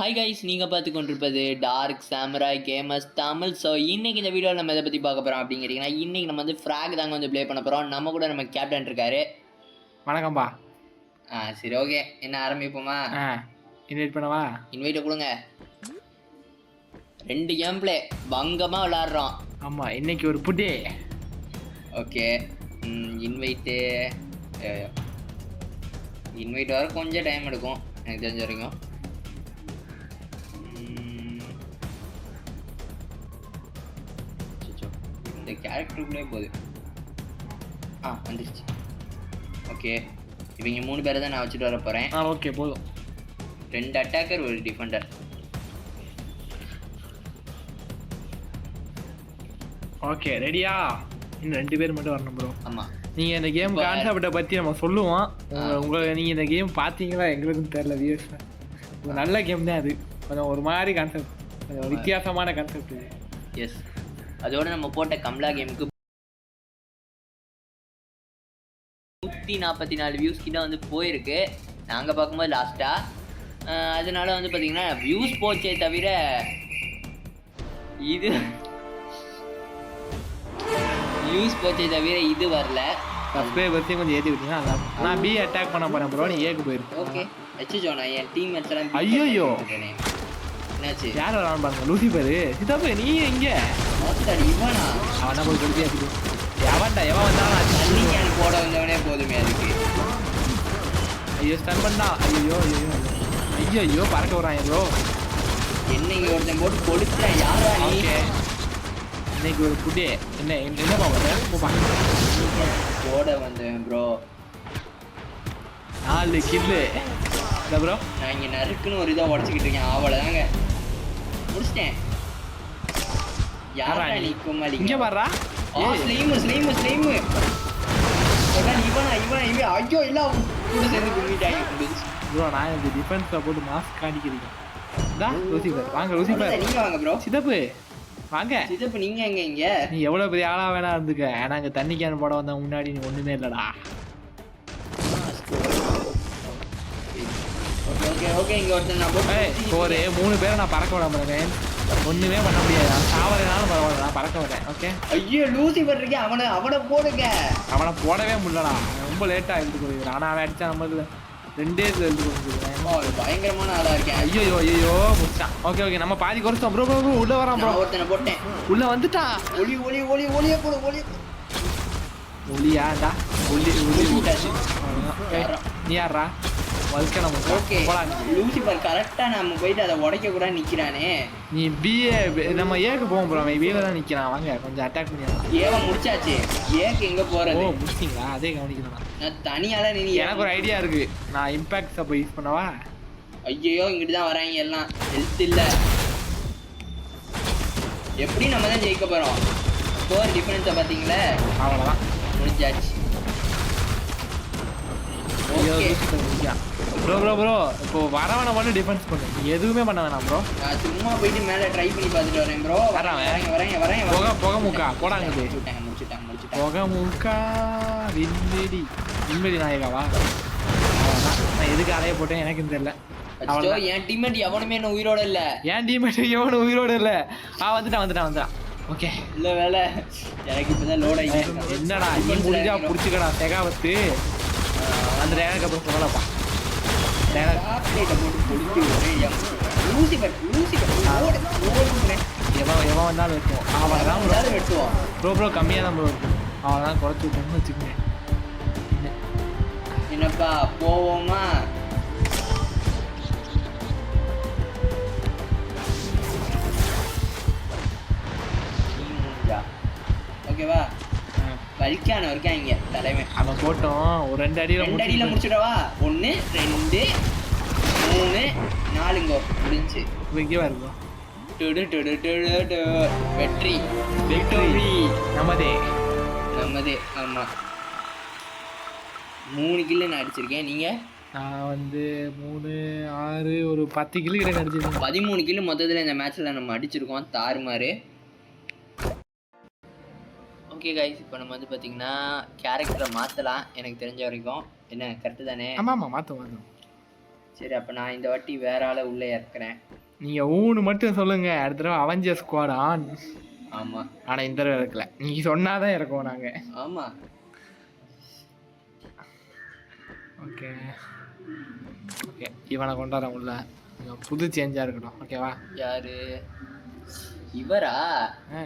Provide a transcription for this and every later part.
Hi guys, நீங்கள் பார்த்து கொண்டிருப்பது Dark Samurai Gamers Tamil. So இன்றைக்கி இந்த வீடியோவில் நம்ம எதை பற்றி பார்க்க போகிறோம் அப்படிங்கிறீங்கன்னா, இன்றைக்கி நம்ம வந்து ஃப்ராக் தாங்க வந்து ப்ளே பண்ண போகிறோம். நம்ம கூட நம்ம கேப்டன் இருக்காரு. வணக்கம்பா. சரி, ஓகே, என்ன ஆரம்பிப்போமா? இன்வைட் பண்ணவா? இன்வைட்டை கொடுங்க. 2 கேம் பிளே பங்கமாக விளாட்றோம். ஆமாம், இன்னைக்கு ஒரு புட்டே. ஓகே, இன்வைட் வர கொஞ்சம் டைம் எடுக்கும் எனக்கு தெரிஞ்ச வரைக்கும். இந்த கேரக்டருக்குள்ளே போகுது. வந்துருச்சு. ஓகே, இவங்க 3 பேரை தான் நான் வச்சுட்டு வர போகிறேன். ஓகே, போதும். 2 அட்டாக்கர், 1 டிஃபெண்டர். ஓகே, ரெடியா? இன்னும் 2 பேர் மட்டும் வரணும் ப்ரோ. ஆமாம், நீங்கள் இந்த கேம் கான்செப்டை பற்றி நம்ம சொல்லுவோம். நீங்கள் இந்த கேம் பார்த்தீங்களா எங்களுக்கும் தெரில. வியூஸ் நல்ல கேம் தான். அது கொஞ்சம் ஒரு மாதிரி கான்செப்ட், கொஞ்சம் வித்தியாசமான கான்செப்ட் இது. எஸ், அதோட நம்ம போட்ட கம்லா கேமுக்கு 144 வியூஸ் கிட்ட வந்து போயிருக்கு நாங்கள் பார்க்கும்போது லாஸ்ட்டாக. அதனால வந்து பார்த்தீங்கன்னா வியூஸ் போச்சே தவிர இது வரல. சப்ஸ்கிரைபர்ஸையும் கொஞ்சம் ஏற்றி விட்டீங்கன்னா நான் பி அட்டாக் பண்ண போகிறேன் ப்ரோ. நீ ஏக்கு போயிருக்கு. ஓகே, வச்சுச்சோ. நான் என் டீம் மேட்ச்லாம் ஐயோ என்னாச்சு? யார் வரான்னு பாருங்க. லூசிபர் சித்தப்பு, நீ எங்கே? இவனா? அவனா போய் கொடுத்தியா? எவன்டா எவன் வந்தாலும் தண்ணி கேன் போட வந்தவனே போதுமே அதுக்கு. ஐயோ ஸ்டன் பண்ணா. ஐயோ ஐயோ ஐயோ ஐயோ பறக்க வரான் ப்ரோ. என்னைக்கு ஒருத்தன் போட்டு கொடுத்துட்டேன். யாரா நீ? இன்னைக்கு ஒரு புட்டே. என்னப்பா போப்பா போட வந்தேன் ப்ரோ. 4 கில்லு இல்லை ப்ரோ. நான் இங்கே நறுக்குன்னு ஒரு இதாக உடச்சிக்கிட்டு இருக்கேன். அவ்வளோதாங்க, முடிச்சிட்டேன். யாரா நீ? கும்மாளி இங்கே பாடுறா. ஸ்லீமு இவன் ஐயோ இல்லை கூட சேர்ந்து கும்பிட்டாங்க ப்ரோ. நான் இந்த டிஃபென்ஸில் போட்டு மாஸ்க் காணிக்கிறீங்க. லூசிபர் வாங்க. லூசிபர் நீங்கள் வாங்க ப்ரோ. சித்தப்பு வாங்க. சித்தப்பு நீங்கள் எங்கே? இங்கே நீ எவ்வளோ பெரிய ஆளாக வேணா இருந்துக்க. ஏன்னா அங்கே தண்ணி கேன் போட வந்த முன்னாடி நீ ஒன்றுமே இல்லைடா. ஓகே இங்கே ஒருத்தன் நான் போட்டு ஒரு 3 பேரை நான் பறக்க விட மாட்டேன். ஒன்றுமே பண்ண முடியாது. நான் சாவறதுனாலும் பரவாயில்ல, நான் பறக்க விட்டேன். ஓகே, ஐயோ லூசிபர் இருக்கேன். அவனை போடுங்க. அவனை போடவே முடியலடா. ரொம்ப லேட்டாக எழுத்து கொடுக்குறேன். ஆனால் அவன் அடித்தா நம்மளுக்கு 2 எழுத்து கொடுக்குறேன். பயங்கரமான ஆளாக இருக்கேன். ஐயோ ஐயோ முடிச்சான். ஓகே, நம்ம பாதி குறைச்சோம் ப்ரோ. உள்ளே வரான் ப்ரோ. ஒருத்தனை போட்டேன். உள்ளே வந்துட்டான். ஒளியே போடு. ஒளியாண்டா. நீ யாரா? ஓகே, லூசிபர் கரெக்டா நம்ம போயிட்டு அதை உடைக்க கூட நிக்கிறானே. நீ பிஏ நம்ம ஏக்கு போவோம் ப்ரோ. அவன் பிஏல தான் நிக்கிறான். வாங்க கொஞ்சம் அட்டாக் பண்ணிடலாம். ஏவ முடிச்சாச்சு. ஏக்கு எங்க போறது? முடிச்சிங்களா? அதே கவனிக்கணும். நான் தனியால நீ. எனக்கு ஒரு ஐடியா இருக்கு. நான் இம்பாக்ட் சப்ப யூஸ் பண்ணவா? ஐயோ இங்கிட்டு தான் வராங்க எல்லாம். ஹெல்த் இல்ல. எப்படி நம்ம தான் ஜெயிக்க போறோம்? ஸ்கோர் டிஃபரன்ஸை பாத்தீங்களா? அவ்வளோதான், முடிஞ்சாச்சு. ப்ரோ இப்போ வரவனை மட்டும் டிஃபென்ஸ் பண்ணு. நீ எதுவுமே பண்ண வேணாம் ப்ரோ. நான் சும்மா போயிட்டு மேலே ட்ரை பண்ணி பார்த்துட்டு வரேன் ப்ரோ. வரேன். புகை மூக்கா போடாங்க. முடிச்சுட்டாங்க. புகை மூக்கா விண்வெளி நாயகாவா? அவ்வளோதான். நான் எதுக்கு அலைய போட்டேன் எனக்கும் தெரியல. என் டீம்மேட் எவனுமே என்ன உயிரோட இல்ல. என் டீம்மேட் எவனும் உயிரோட இல்ல. வந்துட்டான். ஓகே, இல்ல வேலை எனக்கு இப்பதான் லோட் ஆகி. என்னடா நீ முடிஞ்சா பிடிச்சிக்கடா செகாவத்து. அந்த டேரக்ட் அப்புறம் சொல்லலப்பா. எவன் வந்தாலும் வெட்டுவோம். அவன் வெட்டுவோம் ப்ரோ. கம்மியாக தான் ப்ரோ இருக்கும். அவன் தான் குறைச்சி விட்டோம்னு வச்சுக்கோங்க. என்னப்பா போவோமா? ஓகேவா? வலிக்கான இருக்காங்க தலைமை. அவன் போட்டோம் ஒரு 2 அடியில் முடிச்சிடவா? 1 2 3 4 முடிஞ்சு இங்கே வருவோம். வெற்றி நமதே. ஆமா, 3 கில்லு நான் அடிச்சிருக்கேன். நீங்க? நான் வந்து 3 6 ஒரு 10 கில்லு கிட்ட அடிச்சிருக்கேன். 13 கில்லு மொத்தத்தில் இந்த மேட்ச்ல நம்ம அடிச்சிருக்கோம். தாறுமாறு. ஓகே கைஸ், இப்போ நம்ம வந்து பார்த்தீங்கன்னா கேரக்டரை மாற்றலாம். எனக்கு தெரிஞ்ச வரைக்கும் என்ன கரெக்டு தானே? ஆமாம் மாற்றும். சரி அப்போ நான் இந்த வாட்டி வேற ஆளை உள்ளே இறக்குறேன். நீங்கள் ஊன்னு மட்டும் சொல்லுங்க, அடுத்த தடவை அவெஞ்சர் ஸ்குவாட் ஆன். ஆமாம் ஆனால் இந்த தடவை இருக்கல, நீங்கள் சொன்னாதான் இருக்கோம் நாங்கள். ஆமாம். ஓகே ஓகே, இவனை கொண்டாடுறேன் உள்ள. புது சேஞ்சாக இருக்கட்டும், ஓகேவா? யாரு இவரா? ஆ,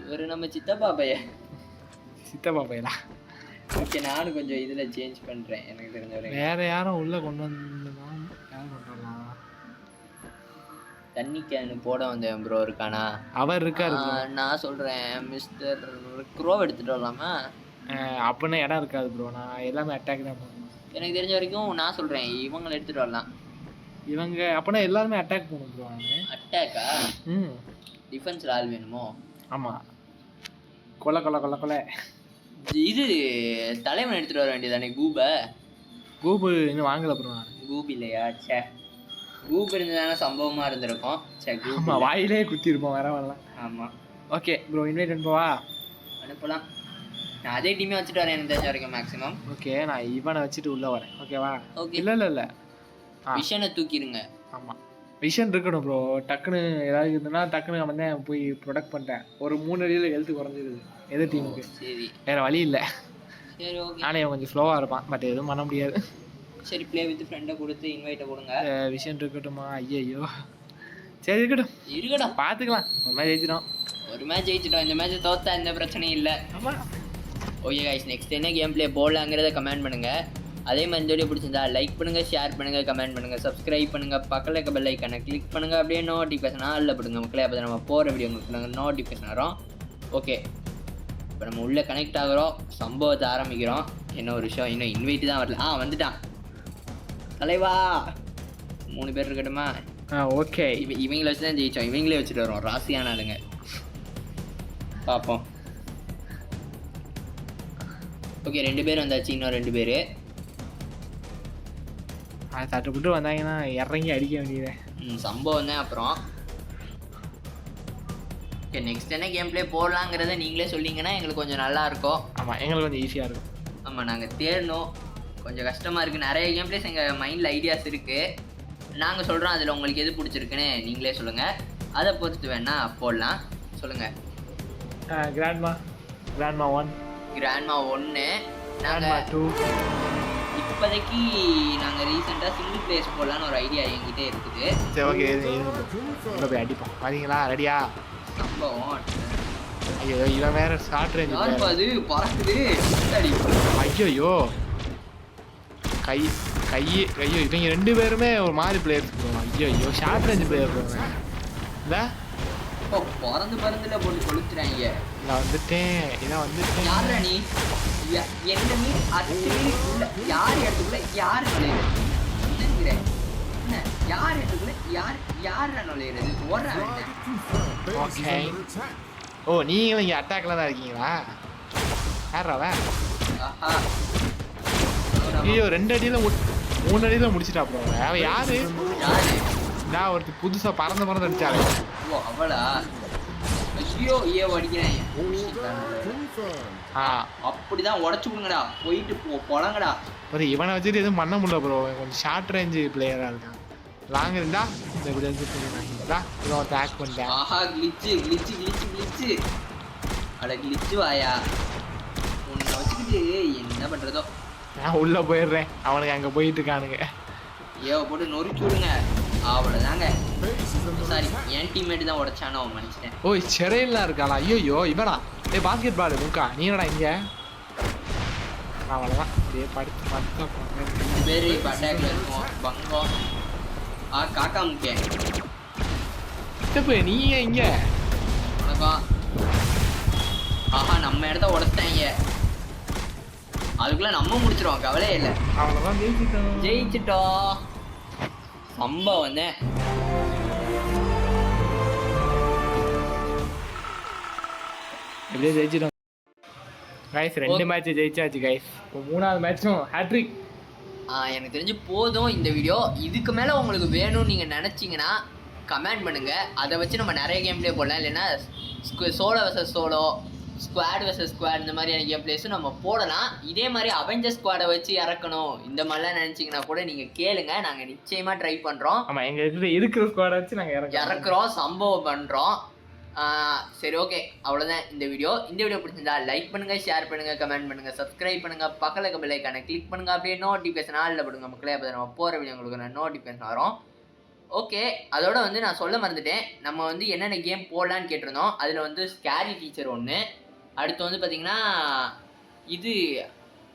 இவர் நம்ம சித்தப்பா பையன். சித்தப்பா பையலா? ஓகே, நானும் கொஞ்சம் இதில் சேஞ்ச் பண்ணுறேன் எனக்கு தெரிஞ்சவரை. வேற யாரும் உள்ள கொண்டு வந்துதான், யாரும் கொண்டு வரலாம். தண்ணி கேனு போட வந்தேன் ப்ரோ, இருக்கானா? அவர் இருக்காரு bro. நான் சொல்கிறேன் மிஸ்டர் க்ரோவ் எடுத்துகிட்டு வரலாமா? அப்படின்னா இடம் இருக்காது ப்ரோ, நான் எல்லாமே அட்டாக் தான் பண்ணுவேன். எனக்கு தெரிஞ்ச வரைக்கும் நான் சொல்கிறேன் இவங்களை எடுத்துகிட்டு வரலாம். இவங்க அப்படின்னா எல்லாருமே அட்டாக் பண்ணும் ப்ரோ. நான் அட்டாக்கா? ம், டிஃபென்ஸில் ஆள் வேணுமோ? ஆமாம். கொலை கொலை கொலை கொலை. இது தலைவன் எடுத்துகிட்டு வர வேண்டியதானே, கூபை? கூபு இன்னும் வாங்கலை ப்ரோ நான். கூபு இல்லையா? சே, கூபு இருந்ததானே சம்பவமாக இருந்திருக்கும். சே, கூபு ஆமாம், வாயிலே குத்திருப்போம் வேற வரலாம். ஆமாம். ஓகே ப்ரோ, இன்வைட் அனுப்பவா? அனுப்பலாம். நான் அதே டீமே வச்சுட்டு வரேன் எனக்கு தெரிஞ்ச வரைக்கும் மேக்ஸிமம். ஓகே, நான் இவனை வச்சுட்டு உள்ளே வரேன், ஓகேவா? ஓகே. இல்லை இல்லை இல்லை, விஷனை தூக்கிடுங்க. ஆமாம், விஷன் இருக்கணும் ப்ரோ. டக்குன்னு ஏதாவது இருந்ததுன்னா டக்குன்னு அவன் தான் போய் ப்ரொடக்ட் பண்ணிட்டேன். ஒரு 3 அடியில் ஹெல்த்து குறைஞ்சிருது எது டீமுக்கு. சரி வேறு வழி இல்லை. சரி ஓகே. நானே கொஞ்சம் ஸ்லோவாக இருப்பான், பட் எதுவும் பண்ண முடியாது. சரி, ப்ளே வித் ஃப்ரெண்டை கொடுத்து இன்வைட்டை கொடுங்க. விஷன் இருக்கட்டுமா? ஐயோ, சரி இருக்கட்டும் இருக்கட்டும், பார்த்துக்கலாம். ஒரு மாதிரி ஜெயிச்சிடும். ஒரு மேட்ச் ஜெயிச்சிட்டோம், இந்த மேட்ச்சை தோத்தா எந்த பிரச்சனையும் இல்லை. ஆமாம். ஓகே கைஸ், நெக்ஸ்ட் என்ன கேம் ப்ளே போடலாங்கிறத கமெண்ட் பண்ணுங்கள். அதே மாதிரி இந்த வீடியோ பிடிச்சிருந்தா லைக் பண்ணுங்கள், ஷேர் பண்ணுங்கள், கமெண்ட் பண்ணுங்கள், சப்ஸ்கிரைப் பண்ணுங்கள், பக்கத்தில் இருக்க பெல் ஐக்கானை கிளிக் பண்ணுங்கள். அப்படியே நோட்டிஃபிகேஷன் ஆளில் போடுங்க மக்களே, அப்போ நம்ம போகிற வீடியோ உங்களுக்கு நோட்டிஃபிகேஷன் வரும். ஓகே, இப்போ நம்ம உள்ளே கனெக்ட் ஆகிறோம், சம்பவத்தை ஆரம்பிக்கிறோம். என்ன ஒரு விஷயம், இன்னும் இன்வைட்டு தான் வரல. வந்துட்டான் தலைவா. 3 பேர் இருக்கட்டுமா? ஓகே, இவங்களை வச்சு தான் ஜெயித்தோம், இவங்களே வச்சுட்டு வரோம். ராசியான ஆளுங்க, பார்ப்போம். ஓகே, 2 பேர் வந்தாச்சு, இன்னும் 2 பேர். தட்டுப்பட்டு வந்தாங்கன்னா இறங்கி அடிக்க வேண்டியது. சம்பவம் தான். அப்புறம் ஓகே, நெக்ஸ்ட் என்ன கேம் ப்ளே போடலாங்கிறத நீங்களே சொல்லிங்கன்னா எங்களுக்கு கொஞ்சம் நல்லா இருக்கும். ஆமாம், எங்களுக்கு கொஞ்சம் ஈஸியாக இருக்கும். ஆமாம், நாங்கள் தேடணும், கொஞ்சம் கஷ்டமாக இருக்குது. நிறைய கேம் ப்ளேஸ் எங்கள் மைண்டில் ஐடியாஸ் இருக்குது, நாங்கள் சொல்கிறோம். அதில் உங்களுக்கு எது பிடிச்சிருக்குன்னு நீங்களே சொல்லுங்கள், அதை பொறுத்து வேணால் போடலாம். சொல்லுங்கள். Grandma 1, grandma 1, grandma 2. இப்போதைக்கு நாங்கள் ரீசெண்டாக சிங்கிள் பிளேஸ் போடலான்னு ஒரு ஐடியா என்கிட்ட இருக்குது. சரி ஓகே, போய் அடிப்போம். வரீங்களா? ரெடியா? சம்பவம். ஐயோ, இவன் வேற ஷார்ட் ரேஞ்ச். அது பறக்குது. ஐயோ, கை கை ஐயோ, இவங்க 2 பேருமே ஒரு மாதிரி பிளேயர்ஸ் போவாங்க. ஐயோ, ஷார்ட் ரேஞ்ச் பிளேயர் போவாங்க. இந்த பறந்து பறந்துல போட்டு கொளுத்துறாங்க. நான் வந்துட்டேன். யாரா நீ? என்ன நீ உள்ள யார் இடத்துக்குள்ள யார் நுழையிறது? என்ன யார் இடத்துக்குள்ள யார் நுழையிறது? ஓகே. ஓ, நீங்களும் இங்கே அட்டாக்ல தான் இருக்கீங்களா? யாராவன்? ஐயோ, 2 அடியில் 3 அடியில் முடிச்சிட்டா ப்ரோ. அவன் யாரு? நான் ஒருத்தர் புதுசாக பறந்து அடிச்சாரு. ஓ, அவளா? ஐயோ, அடிக்கிறேன். அப்படிதான் உடச்சு விடுங்கடா, போயிட்டு பொழங்கடா. ஒரு இவனை வச்சுட்டு எதுவும் பண்ண முடியல ப்ரோ. கொஞ்சம் ஷார்ட் ரேஞ்சு பிளேயராக இருக்கான். லாங் இருந்தா இப்படி வந்து இவன் டேக் பண்ணிட்டேன். ஆஹா, கிளிச்சு அட கிளிச்சு வாயா. உன்னை வச்சுக்கிட்டு என்ன பண்ணுறதோ. நான் உள்ளே போயிடுறேன், அவனுக்கு அங்கே போயிட்டு இருக்கானுங்க. போட்டு நொறுக்கி விடுங்க, அவ்வளோதாங்க. சாரி, என் டீம்மேட்டு தான் உடச்சானோ மன்னிச்சிட்டேன். ஓ, சிறையிலாம் இருக்காளா? ஐயோ, இவனா? பாஸ்கெட் பால் முக்கா, நீ என்னடா இங்கே? அவ்வளோதான், இதே படுத்து 2 பேர் இப்போ அட்டாக்ல இருக்கும். பங்கம் காக்கா முக்கிய நீ இங்க வணக்கம். ஆஹா, நம்ம இடத்த உடச்சிட்டாங்க. அதுக்குள்ள நம்ம முடிச்சிருவோம், கவலையே இல்லை. அவ்வளோதான், ஜெயிச்சிட்டோம். சம்பவம் தான். எப்படியே ஜெயிச்சிட்டோம் கைஸ். 2 match ஜெயிச்சாச்சு guys. இப்போ 3ஆவது மேட்சும் ஹேட்ரிக். எனக்கு தெரிஞ்சு போதும் இந்த வீடியோ. இதுக்கு மேலே உங்களுக்கு வேணும்னு நீங்கள் நினச்சிங்கன்னா கமெண்ட் பண்ணுங்கள், அதை வச்சு நம்ம நிறைய கேம் ப்ளே போடலாம். இல்லைன்னா solo versus solo squad vs squad இந்த மாதிரியான கேம் பிளேஸும் நம்ம போடலாம். இதே மாதிரி அவெஞ்சர் ஸ்குவாடை வச்சு இறக்கணும் இந்த மாதிரிலாம் நினச்சிங்கன்னா கூட நீங்கள் கேளுங்க, நாங்கள் நிச்சயமாக ட்ரை பண்ணுறோம். ஆமாம், எங்கள் இருக்கிற ஸ்குவாடை வச்சு நாங்கள் இறக்குறோம், சம்பவம் பண்ணுறோம். சரி, ஓகே, அவ்வளோதான் இந்த வீடியோ. இந்த வீடியோ பிடிச்சிருந்தா லைக் பண்ணுங்கள், ஷேர் பண்ணுங்கள், கமெண்ட் பண்ணுங்கள், சப்ஸ்கிரைப் பண்ணுங்கள், பக்கத்தில் இருக்க பெல் ஐக்கானை கிளிக் பண்ணுங்கள். அப்படியே நோட்டிஃபிகேஷன் ஆளில் போடுங்க மக்களே, அப்போ நம்ம போகிற வீடியோ உங்களுக்கு நோட்டிஃபிகேஷன் வரும். ஓகே, அதோட வந்து நான் சொல்ல மறந்துட்டேன், நம்ம வந்து என்னென்ன கேம் போடலான்னு கேட்டிருந்தோம். அதில் வந்து ஸ்கேரி டீச்சர் ஒன்று, அடுத்து வந்து பார்த்தீங்கன்னா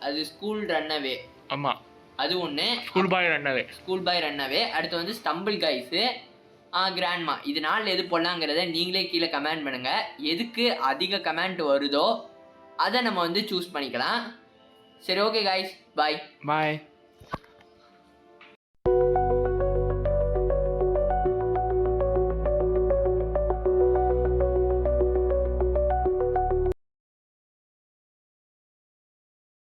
அது ஸ்கூல் ரன்னவே. ஆமாம், அது ஒன்று, ஸ்கூல் பாய் ரன்னவே. அடுத்து வந்து ஸ்டம்பிள் கைஸு, கிராண்ட்மா. இது நாளில் எது போடலாங்கிறத நீங்களே கீழே கமெண்ட் பண்ணுங்கள். எதுக்கு அதிக கமெண்ட் வருதோ அதை நம்ம வந்து சூஸ் பண்ணிக்கலாம். சரி, ஓகே காய்ஸ், பாய்.